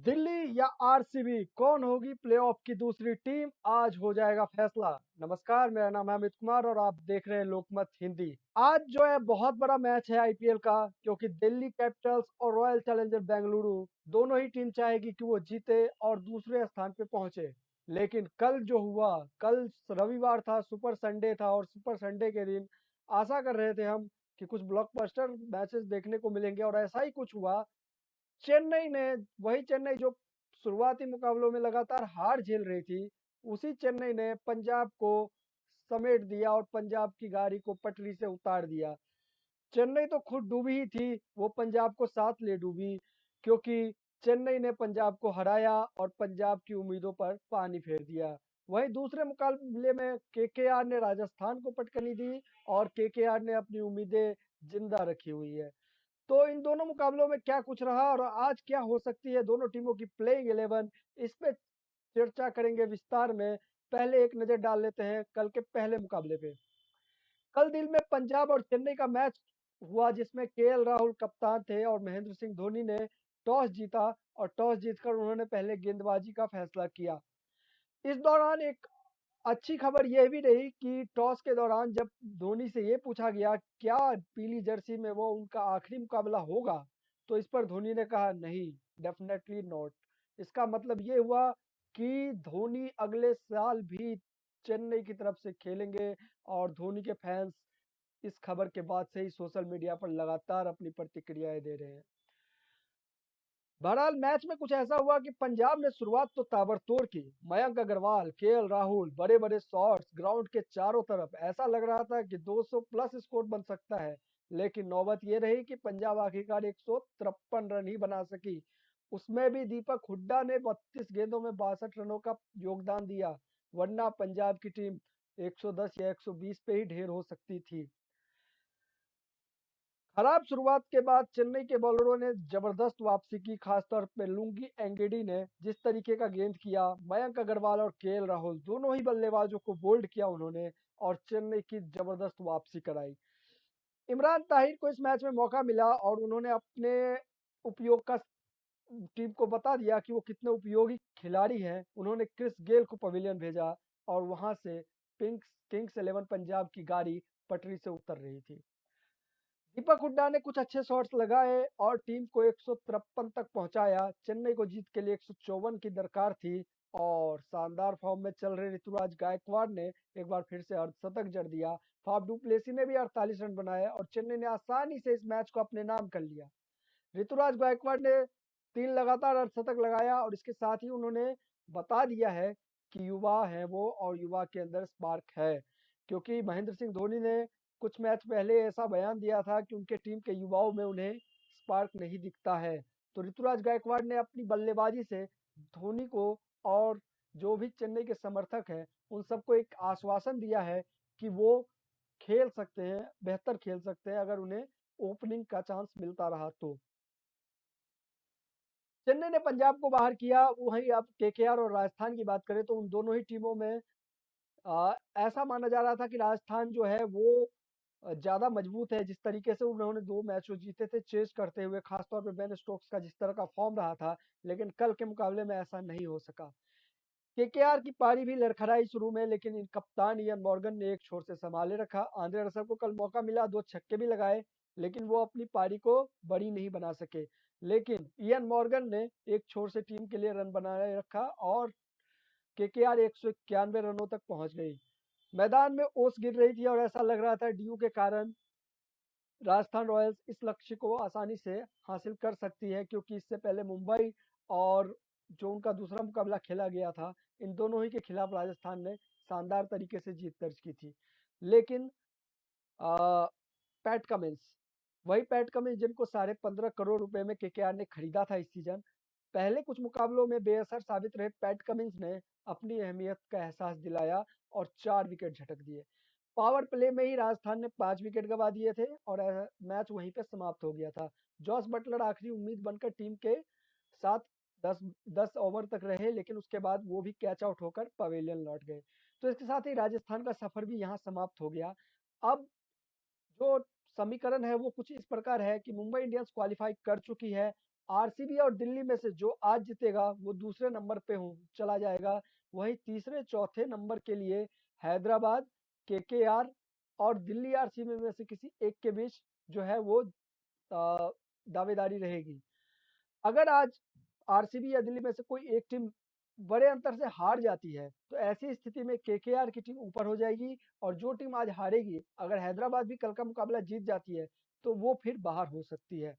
दिल्ली या आरसीबी कौन होगी प्लेऑफ की दूसरी टीम? आज हो जाएगा फैसला। नमस्कार, मेरा नाम है अमित कुमार और आप देख रहे हैं लोकमत हिंदी। आज जो है बहुत बड़ा मैच है आईपीएल का, क्योंकि दिल्ली कैपिटल्स और रॉयल चैलेंजर बेंगलुरु दोनों ही टीम चाहेगी कि वो जीते और दूसरे स्थान पे पहुंचे। लेकिन कल जो हुआ, कल रविवार था, सुपर संडे था और सुपर संडे के दिन आशा कर रहे थे हम कि कुछ ब्लॉकबस्टर मैचेस देखने को मिलेंगे और ऐसा ही कुछ हुआ। चेन्नई ने, वही चेन्नई जो शुरुआती मुकाबलों में लगातार हार झेल रही थी, उसी चेन्नई ने पंजाब को समेट दिया और पंजाब की गाड़ी को पटरी से उतार दिया। चेन्नई तो खुद डूबी ही थी, वो पंजाब को साथ ले डूबी, क्योंकि चेन्नई ने पंजाब को हराया और पंजाब की उम्मीदों पर पानी फेर दिया। वहीं दूसरे मुकाबले में केकेआर ने राजस्थान को पटकनी दी और केकेआर ने अपनी उम्मीदें जिंदा रखी हुई है। तो इन दोनों मुकाबलों में क्या कुछ रहा और आज क्या हो सकती है दोनों टीमों की प्लेइंग 11, इस पे चर्चा करेंगे विस्तार में। पहले एक नजर डाल लेते हैं कल के पहले मुकाबले पे। कल दिल में पंजाब और चेन्नई का मैच हुआ, जिसमें केएल राहुल कप्तान थे और महेंद्र सिंह धोनी ने टॉस जीता और टॉस जीतकर उन्होंने पहले गेंदबाजी का फैसला किया। इस दौरान एक अच्छी खबर यह भी रही कि टॉस के दौरान जब धोनी से ये पूछा गया क्या पीली जर्सी में वो उनका आखिरी मुकाबला होगा, तो इस पर धोनी ने कहा नहीं, डेफिनेटली नॉट। इसका मतलब ये हुआ कि धोनी अगले साल भी चेन्नई की तरफ से खेलेंगे और धोनी के फैंस इस खबर के बाद से ही सोशल मीडिया पर लगातार अपनी प्रतिक्रियाएं दे रहे हैं। बहरहाल मैच में कुछ ऐसा हुआ कि पंजाब ने शुरुआत तो ताबड़तोड़ की। मयंक अग्रवाल, केएल राहुल, बड़े बड़े शॉट्स ग्राउंड के चारों तरफ, ऐसा लग रहा था कि 200 प्लस स्कोर बन सकता है। लेकिन नौबत ये रही कि पंजाब आखिरकार 153 रन ही बना सकी। उसमें भी दीपक हुड्डा ने 32 गेंदों में 62 रनों का योगदान दिया, वरना पंजाब की टीम 110 या 120 पे ही ढेर हो सकती थी। खराब शुरुआत के बाद चेन्नई के बॉलरों ने जबरदस्त वापसी की, खासतौर पे लुंगी एंगेडी ने जिस तरीके का गेंद किया, मयंक अग्रवाल और केएल राहुल दोनों ही बल्लेबाजों को बोल्ड किया उन्होंने और चेन्नई की जबरदस्त वापसी कराई। इमरान ताहिर को इस मैच में मौका मिला और उन्होंने अपने उपयोग का टीम को बता दिया कि वो कितने उपयोगी खिलाड़ी हैं। उन्होंने क्रिस गेल को पवेलियन भेजा और वहां से पिंक्स किंग्स 11 पंजाब की गाड़ी पटरी से उतर रही थी। दीपक हुड्डा ने कुछ अच्छे शॉट्स लगाए और टीम को 153 तक पहुंचाया। चेन्नई को जीत के लिए 154 की दरकार थी और शानदार फॉर्म में चल रहे ऋतुराज गायकवाड़ ने एक बार फिर से अर्धशतक जड़ दिया। फाफ डू प्लेसी ने भी 48 रन बनाए और चेन्नई ने आसानी से इस मैच को अपने नाम कर लिया। ऋतुराज गायकवाड़ ने 3 लगातार अर्धशतक लगाया और इसके साथ ही उन्होंने बता दिया है कि युवा हैं वो और युवा के अंदर स्पार्क है, क्योंकि महेंद्र सिंह धोनी ने कुछ मैच पहले ऐसा बयान दिया था कि उनके टीम के युवाओं में उन्हें स्पार्क नहीं दिखता है। तो ऋतुराज गायकवाड़ ने अपनी बल्लेबाजी से धोनी को और जो भी चेन्नई के समर्थक हैं उन सबको एक आश्वासन दिया है कि वो खेल सकते हैं, बेहतर खेल सकते हैं अगर उन्हें ओपनिंग का चांस मिलता रहा तो। चेन्नई ने पंजाब को बाहर किया। वहीं अब केकेआर और राजस्थान की बात करें तो उन दोनों ही टीमों में ऐसा माना जा रहा था कि राजस्थान जो है वो ज़्यादा मजबूत है। जिस तरीके से उन्होंने 2 मैच जो जीते थे चेज़ करते हुए, खासतौर पे बेन स्टोक्स का जिस तरह का फॉर्म रहा था, लेकिन कल के मुकाबले में ऐसा नहीं हो सका। केकेआर की पारी भी लड़खड़ाई शुरू में, लेकिन इन कप्तान इयान मॉर्गन ने एक छोर से संभाले रखा। आंद्रे रसल को कल मौका मिला, 2 छक्के भी लगाए, लेकिन वो अपनी पारी को बड़ी नहीं बना सके। लेकिन इयान मॉर्गन ने एक छोर से टीम के लिए रन बनाए रखा और केकेआर 191 रनों तक पहुंच गई। मैदान में ओस गिर रही थी और ऐसा लग रहा था ड्यू के कारण राजस्थान रॉयल्स इस लक्ष्य को आसानी से हासिल कर सकती है, क्योंकि इससे पहले मुंबई और जो उनका दूसरा मुकाबला खेला गया था, इन दोनों ही के खिलाफ राजस्थान ने शानदार तरीके से जीत दर्ज की थी। लेकिन आ, पैट कमिंस, वही पैट कमिंस जिनको 15.5 करोड़ रुपए में केकेआर ने खरीदा था इस सीजन, पहले कुछ मुकाबलों में बेअसर साबित रहे पैट कमिंस ने अपनी अहमियत का एहसास दिलाया और 4 विकेट झटक दिए। पावर प्ले में ही राजस्थान ने 5 विकेट गंवा दिए थे और मैच वहीं पे समाप्त हो गया था। जॉस बटलर आखिरी उम्मीद बनकर टीम के साथ 10 ओवर तक रहे, लेकिन उसके बाद वो भी कैच आउट होकर पवेलियन लौट गए। तो इसके साथ ही राजस्थान का सफर भी यहाँ समाप्त हो गया। अब जो समीकरण है वो कुछ इस प्रकार है कि मुंबई इंडियंस क्वालिफाई कर चुकी है। आरसीबी और दिल्ली में से जो आज जीतेगा वो दूसरे नंबर पे चला जाएगा। वहीं तीसरे चौथे नंबर के लिए हैदराबाद, केकेआर और दिल्ली आरसीबी में से किसी एक के बीच जो है वो दावेदारी रहेगी। अगर आज आरसीबी या दिल्ली में से कोई एक टीम बड़े अंतर से हार जाती है तो ऐसी स्थिति में केकेआर की टीम ऊपर हो जाएगी, और जो टीम आज हारेगी, अगर हैदराबाद भी कल का मुकाबला जीत जाती है तो वो फिर बाहर हो सकती है।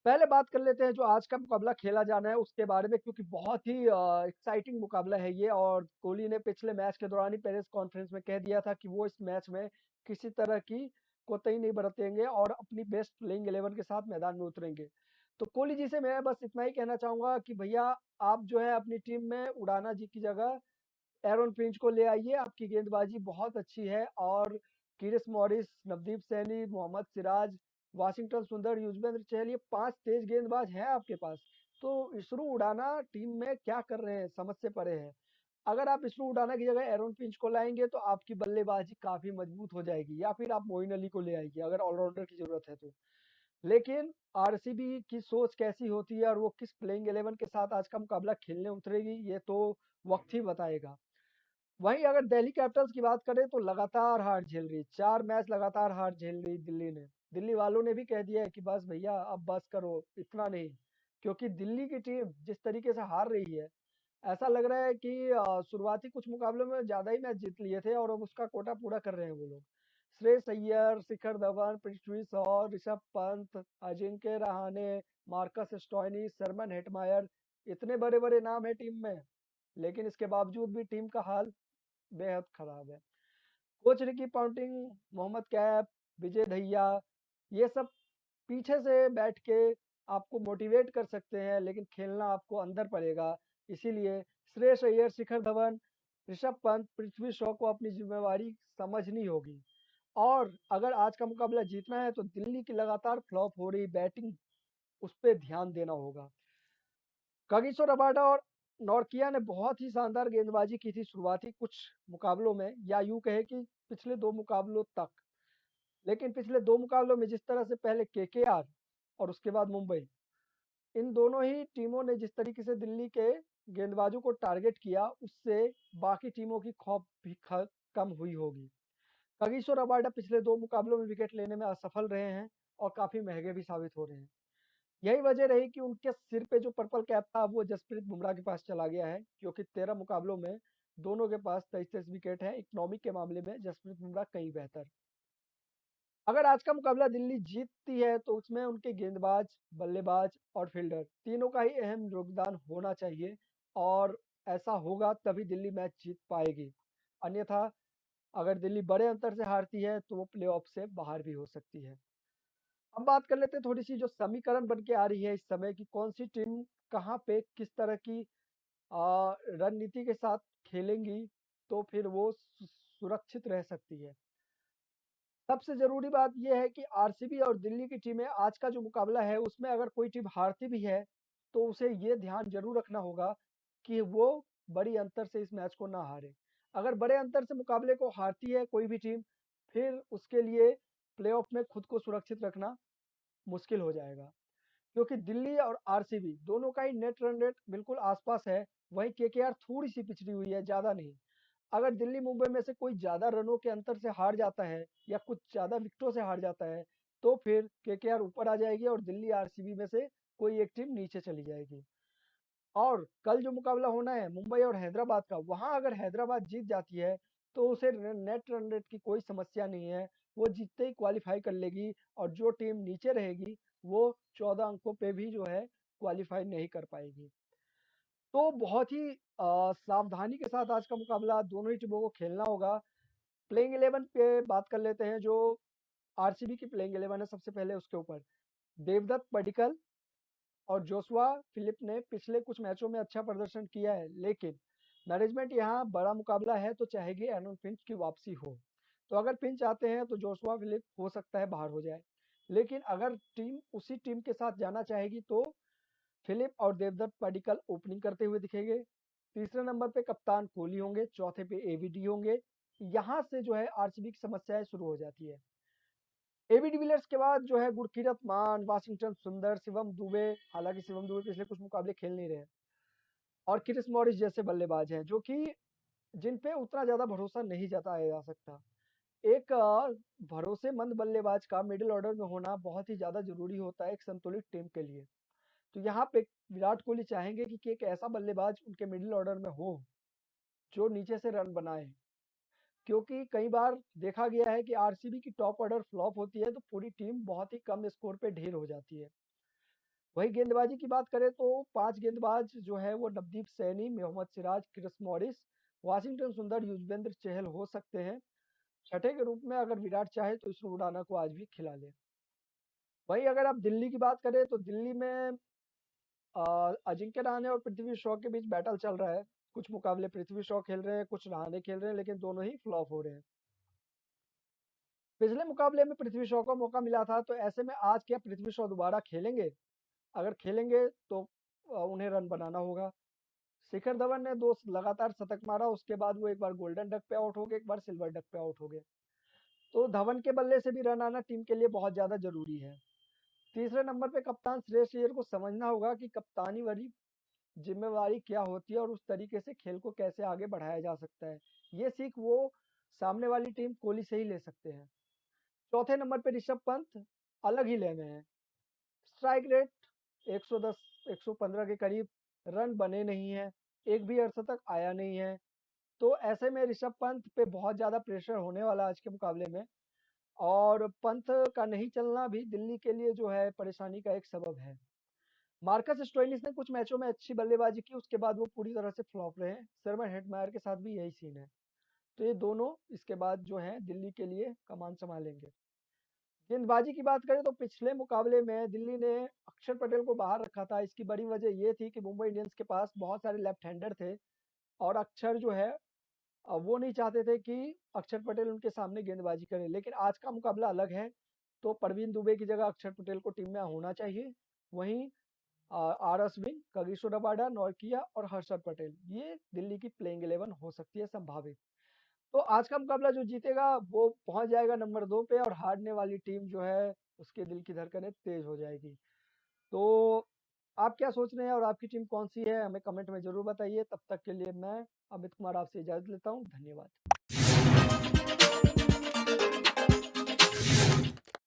पहले बात कर लेते हैं जो आज का मुकाबला खेला जाना है उसके बारे में, क्योंकि बहुत ही एक्साइटिंग मुकाबला है ये। और कोहली ने पिछले मैच के दौरान ही प्रेस कॉन्फ्रेंस में कह दिया था कि वो इस मैच में किसी तरह की कोताही नहीं बरतेंगे और अपनी बेस्ट प्लेइंग 11 के साथ मैदान में उतरेंगे। तो कोहली जी से मैं बस इतना ही कहना चाहूंगा कि भैया, आप जो है अपनी टीम में उड़ाना जी की जगह एरन फिंच को ले आइए। आपकी गेंदबाजी बहुत अच्छी है और किरिस मॉरिस, नवदीप सैनी, मोहम्मद सिराज, वाशिंगटन सुंदर, युजवेंद्र चहल, ये 5 तेज गेंदबाज हैं आपके पास। तो इसरू उडाना टीम में क्या कर रहे हैं, समझ से परे है। अगर आप इसरू उडाना की जगह एरन फिंच को लाएंगे तो आपकी बल्लेबाजी काफी मजबूत हो जाएगी, या फिर आप मोइन अली को ले आइए अगर ऑलराउंडर की जरूरत है तो। लेकिन आरसीबी की सोच कैसी होती है और वो किस प्लेइंग 11 के साथ आज का मुकाबला खेलने उतरेगी, ये तो वक्त ही बताएगा। वहीं अगर दिल्ली कैपिटल्स की बात करें तो लगातार हार झेल रही, 4 मैच लगातार हार झेल रही दिल्ली ने। दिल्ली वालों ने भी कह दिया है कि बस भैया अब बस करो, इतना नहीं। क्योंकि दिल्ली की टीम जिस तरीके से हार रही है, ऐसा लग रहा है कि शुरुआती कुछ मुकाबलों में ज्यादा ही मैच जीत लिए थे और अब उसका कोटा पूरा कर रहे हैं वो लोग। Shreyas Iyer, Shikhar Dhawan, Prithvi Shaw, Rishabh Pant, Ajinkya Rahane, Marcus Stoinis, Shimron Hetmyer, इतने बड़े बड़े नाम है टीम में, लेकिन इसके बावजूद भी टीम का हाल बेहद खराब है। Coach Ricky Ponting, Mohammad Kaif, Vijay Dahiya, ये सब पीछे से बैठ के आपको मोटिवेट कर सकते हैं, लेकिन खेलना आपको अंदर पड़ेगा। इसीलिए श्रेयस अय्यर, शिखर धवन, ऋषभ पंत, पृथ्वी शॉ को अपनी जिम्मेवारी समझनी होगी। और अगर आज का मुकाबला जीतना है तो दिल्ली की लगातार फ्लॉप हो रही बैटिंग, उस पर ध्यान देना होगा। कागिसो रबाडा और नॉर्किया ने बहुत ही शानदार गेंदबाजी की थी शुरुआती कुछ मुकाबलों में, या यूं कहे कि पिछले 2 मुकाबलों तक। लेकिन पिछले 2 मुकाबलों में जिस तरह से पहले केकेआर और उसके बाद मुंबई, इन दोनों ही टीमों ने जिस तरीके से दिल्ली के गेंदबाजों को टारगेट किया, उससे बाकी टीमों की खौफ भी कम हुई होगी। कागिसो रबाडा पिछले 2 मुकाबलों में विकेट लेने में असफल रहे हैं और काफी महंगे भी साबित हो रहे हैं। यही वजह रही कि उनके सिर पे जो पर्पल कैप था वो जसप्रीत बुमराह के पास चला गया है, क्योंकि 13 मुकाबलों में दोनों के पास 23-23 विकेट है। इकोनॉमिक के मामले में जसप्रीत बुमराह कहीं बेहतर। अगर आज का मुकाबला दिल्ली जीतती है तो उसमें उनके गेंदबाज, बल्लेबाज और फील्डर तीनों का ही अहम योगदान होना चाहिए, और ऐसा होगा तभी दिल्ली मैच जीत पाएगी। अन्यथा अगर दिल्ली बड़े अंतर से हारती है तो वो प्लेऑफ से बाहर भी हो सकती है। अब बात कर लेते हैं थोड़ी सी जो समीकरण बन के आ रही है इस समय की, कौन सी टीम कहाँ पे किस तरह की रणनीति के साथ खेलेंगी तो फिर वो सुरक्षित रह सकती है। सबसे जरूरी बात यह है कि आरसीबी और दिल्ली की टीमें आज का जो मुकाबला है उसमें अगर कोई टीम हारती भी है तो उसे ये ध्यान जरूर रखना होगा कि वो बड़ी अंतर से इस मैच को ना हारे। अगर बड़े अंतर से मुकाबले को हारती है कोई भी टीम, फिर उसके लिए प्लेऑफ में खुद को सुरक्षित रखना मुश्किल हो जाएगा। क्योंकि दिल्ली और आरसीबी दोनों का ही नेट रन रेट बिल्कुल आसपास है। वहीं केकेआर थोड़ी सी पिछड़ी हुई है, ज्यादा नहीं। अगर दिल्ली मुंबई में से कोई ज्यादा रनों के अंतर से हार जाता है या कुछ ज्यादा विकेटों से हार जाता है तो फिर केकेआर ऊपर आ जाएगी और दिल्ली आरसीबी में से कोई एक टीम नीचे चली जाएगी। और कल जो मुकाबला होना है मुंबई और हैदराबाद का, वहां अगर हैदराबाद जीत जाती है तो उसे नेट रन रेट की कोई समस्या नहीं है। वो जीतते ही क्वालिफाई कर लेगी, और जो टीम नीचे रहेगी वो 14 अंकों पे भी जो है क्वालिफाई नहीं कर पाएगी। तो बहुत ही सावधानी के साथ आज का मुकाबला दोनों ही टीमों को खेलना होगा। प्लेइंग 11 पे बात कर लेते हैं। जो आरसीबी की प्लेइंग 11 है सबसे पहले उसके ऊपर देवदत्त पडिक्कल और जोशुआ फिलिप ने पिछले कुछ मैचों में अच्छा प्रदर्शन किया है, लेकिन मैनेजमेंट यहाँ बड़ा मुकाबला है तो चाहेगी एरन फिंच की वापसी हो। तो अगर फिंच आते हैं तो जोशुआ फिलिप हो सकता है बाहर हो जाए, लेकिन अगर टीम उसी टीम के साथ जाना चाहेगी तो फिलिप और देवदत्त पडिक्कल ओपनिंग करते हुए दिखेंगे। तीसरे नंबर पे कप्तान कोहली होंगे, चौथे पे एवीडी होंगे। यहाँ से जो है आरसीबी की समस्याएं शुरू हो जाती है। एबी डिविलियर्स के बाद जो है गुरकीरत मान, वाशिंगटन सुंदर, शिवम दुबे, हालांकि शिवम दुबे पिछले कुछ मुकाबले खेल नहीं रहे, और क्रिस मॉरिस जैसे बल्लेबाज हैं जो कि जिन पे उतना ज्यादा भरोसा नहीं जताया जा सकता। एक भरोसेमंद बल्लेबाज का मिडिल ऑर्डर में होना बहुत ही ज्यादा जरूरी होता है एक संतुलित टीम के लिए। तो यहाँ पे विराट कोहली चाहेंगे कि एक ऐसा बल्लेबाज उनके मिडिल ऑर्डर में हो जो नीचे से रन बनाए, क्योंकि कई बार देखा गया है कि आरसीबी की टॉप ऑर्डर फ्लॉप होती है तो पूरी टीम बहुत ही कम स्कोर पे ढेर हो जाती है। वही गेंदबाजी की बात करें तो 5 गेंदबाज जो है वो Navdeep Saini, Mohammed Siraj, Chris Morris, Washington Sundar, Yuzvendra चहल हो सकते हैं। छठे के रूप में अगर विराट चाहे तो ईशान उडाना को आज भी खिला ले। वहीं अगर आप दिल्ली की बात करें तो दिल्ली में अजिंक्य रहाणे और पृथ्वी शॉ के बीच बैटल चल रहा है। कुछ मुकाबले पृथ्वी शॉ खेल रहे हैं, कुछ रहाणे खेल रहे हैं, लेकिन दोनों ही फ्लॉप हो रहे हैं। पिछले मुकाबले में पृथ्वी शॉ को मौका मिला था, तो ऐसे में आज क्या पृथ्वी शॉ दोबारा खेलेंगे? अगर खेलेंगे तो उन्हें रन बनाना होगा। शिखर धवन ने 2 लगातार शतक मारा, उसके बाद वो एक बार गोल्डन डक पे आउट हो गए, एक बार सिल्वर डक पे आउट हो गए। तो धवन के बल्ले से भी रन आना टीम के लिए बहुत ज्यादा जरूरी है। तीसरे नंबर पे कप्तान श्रेयस अय्यर को समझना होगा कि कप्तानी वाली जिम्मेवारी क्या होती है और उस तरीके से खेल को कैसे आगे बढ़ाया जा सकता है। ये सीख वो सामने वाली टीम कोहली से ही ले सकते हैं। चौथे नंबर पे ऋषभ पंत अलग ही लेने हैं। स्ट्राइक रेट 110 115 के करीब, रन बने नहीं है, एक भी अर्धशतक आया नहीं है। तो ऐसे में ऋषभ पंत पे बहुत ज़्यादा प्रेशर होने वाला आज के मुकाबले में, और पंत का नहीं चलना भी दिल्ली के लिए जो है परेशानी का एक सबब है। मार्कस स्टोइनिस ने कुछ मैचों में अच्छी बल्लेबाजी की, उसके बाद वो पूरी तरह से फ्लॉप रहे। सर्मन हेटमायर के साथ भी यही सीन है। तो ये दोनों इसके बाद जो है दिल्ली के लिए कमान संभालेंगे। गेंदबाजी की बात करें तो पिछले मुकाबले में दिल्ली ने अक्षर पटेल को बाहर रखा था। इसकी बड़ी वजह ये थी कि मुंबई इंडियंस के पास बहुत सारे लेफ्ट हैंडर थे, और अक्षर जो है वो नहीं चाहते थे कि अक्षर पटेल उनके सामने गेंदबाजी करे। लेकिन आज का मुकाबला अलग है, तो परवीन दुबे की जगह अक्षर पटेल को टीम में होना चाहिए। वहीं are Ashwin, Kagiso Rabada, Nokia और हर्षद पटेल, ये दिल्ली की प्लेइंग 11 हो सकती है संभावित। तो आज का मुकाबला जो जीतेगा वो पहुंच जाएगा नंबर 2 पे, और हारने वाली टीम जो है उसके दिल की धड़कनें तेज हो जाएगी। तो आप क्या सोच रहे हैं और आपकी टीम कौन सी है, हमें कमेंट में जरूर बताइए। तब तक के लिए मैं अमित कुमार आपसे इजाजत लेता हूँ। धन्यवाद।